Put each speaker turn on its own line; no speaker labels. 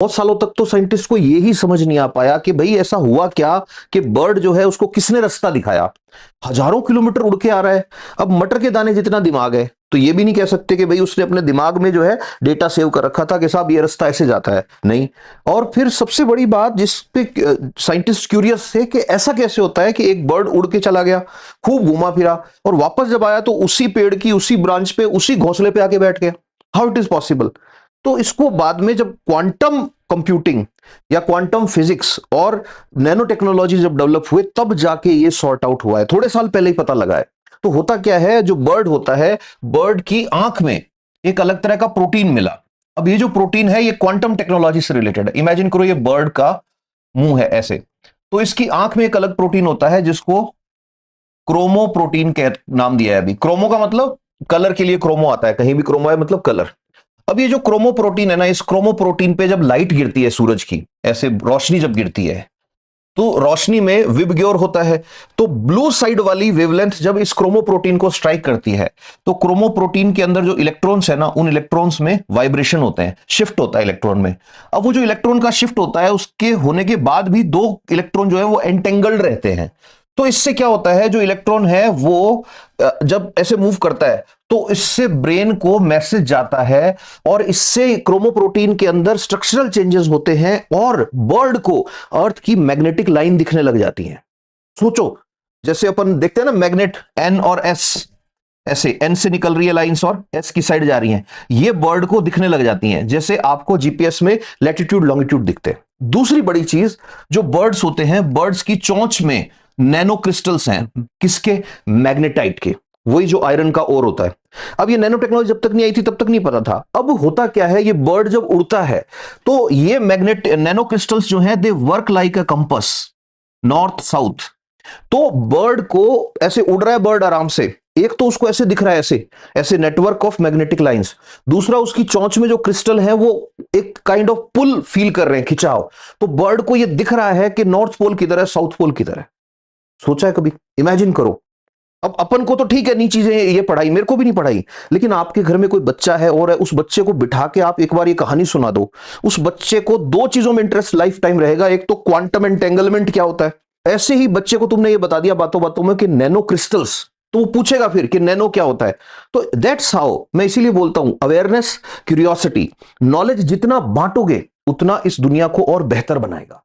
बहुत सालों तक तो साइंटिस्ट को ये ही समझ नहीं आ पाया कि भाई ऐसा हुआ क्या कि बर्ड जो है उसको किसने रास्ता दिखाया। हजारों किलोमीटर उड़ के आ रहा है। अब मटर के दाने जितना दिमाग है तो ये भी नहीं कह सकते कि भाई उसने अपने दिमाग में जो है डेटा सेव कर रखा था कि साहब ये रास्ता ऐसे जाता है, नहीं। और फिर सबसे बड़ी बात जिस पे साइंटिस्ट क्यूरियस थे कि ऐसा कैसे होता है कि एक बर्ड उड़ के चला गया, खूब घूमा फिरा, और वापस जब आया तो उसी पेड़ की उसी ब्रांच पे उसी घोंसले पे आके बैठ गया। How it is possible. तो इसको बाद में जब क्वांटम कंप्यूटिंग या क्वांटम फिजिक्स और नैनो टेक्नोलॉजी जब डेवलप हुए तब जाके ये सॉर्ट आउट हुआ है, थोड़े साल पहले ही पता लगा है। तो होता क्या है, जो बर्ड होता है, बर्ड की आंख में एक अलग तरह का प्रोटीन मिला। अब ये जो प्रोटीन है ये क्वांटम टेक्नोलॉजी से रिलेटेड है। इमेजिन करो ये बर्ड का मुंह है ऐसे, तो इसकी आंख में एक अलग प्रोटीन होता है जिसको क्रोमो प्रोटीन के नाम दिया है। अभी क्रोमो का मतलब कलर के लिए क्रोमो आता है, कहीं भी क्रोमो है मतलब कलर। अब ये जो क्रोमो प्रोटीन है ना, इस क्रोमो प्रोटीन पे जब लाइट गिरती है सूरज की, ऐसे रोशनी जब गिरती है तो रोशनी में विबग्योर होता है। तो ब्लू साइड वाली वेवलेंथ जब इस क्रोमो प्रोटीन को स्ट्राइक करती है तो क्रोमो प्रोटीन के अंदर जो इलेक्ट्रॉन्स है ना, उन इलेक्ट्रॉन्स में वाइब्रेशन होते हैं, शिफ्ट होता है इलेक्ट्रॉन में। अब वो जो इलेक्ट्रॉन का शिफ्ट होता है उसके होने के बाद भी दो इलेक्ट्रॉन जो है वो एंटेंगल्ड रहते हैं। तो इससे क्या होता है, जो इलेक्ट्रॉन है वो जब ऐसे मूव करता है तो इससे ब्रेन को मैसेज जाता है और इससे क्रोमोप्रोटीन के अंदर स्ट्रक्चरल चेंजेस होते हैं और बर्ड को अर्थ की मैग्नेटिक लाइन दिखने लग जाती है। सोचो, जैसे अपन देखते हैं ना मैग्नेट एन और एस, ऐसे एन से निकल रही है लाइंस और एस की साइड जा रही हैं, ये बर्ड को दिखने लग जाती हैं जैसे आपको जीपीएस में लैटिट्यूड लॉन्गिट्यूड दिखते हैं। दूसरी बड़ी चीज, जो बर्ड्स होते हैं, बर्ड्स की चोंच में नैनो क्रिस्टल्स हैं। किसके? मैग्नेटाइट के, वही जो आयरन का ओर होता है। अब ये नैनो टेक्नोलॉजी जब तक नहीं आई थी तब तक नहीं पता था। अब होता क्या है, ये बर्ड जब उड़ता है तो ये मैग्नेट नैनो क्रिस्टल्स जो हैं they work like a compass, north south. तो बर्ड को ऐसे उड़ रहा है बर्ड आराम से, एक तो उसको ऐसे दिख रहा है ऐसे ऐसे नेटवर्क ऑफ मैग्नेटिक लाइंस, दूसरा उसकी चोंच में जो क्रिस्टल है वो एक काइंड ऑफ पुल फील कर रहे हैं, खिंचाव। तो बर्ड को ये दिख रहा है कि नॉर्थ पोल किधर है, साउथ पोल किधर है। सोचा है कभी? इमेजिन करो। अब अपन को तो ठीक है नहीं चीजें ये पढ़ाई, मेरे को भी नहीं पढ़ाई, लेकिन आपके घर में कोई बच्चा है और उस बच्चे को बिठा के आप एक बार ये कहानी सुना दो, उस बच्चे को दो चीजों में इंटरेस्ट लाइफ टाइम रहेगा। एक तो क्वांटम एंटेंगलमेंट क्या होता है, ऐसे ही बच्चे को तुमने ये बता दिया बातों बातों में कि नैनो क्रिस्टल्स, तो वो पूछेगा फिर कि नैनो क्या होता है। तो दैट्स हाउ, मैं इसीलिए बोलता हूं अवेयरनेस, क्यूरियोसिटी, नॉलेज जितना बांटोगे उतना इस दुनिया को और बेहतर बनाएगा।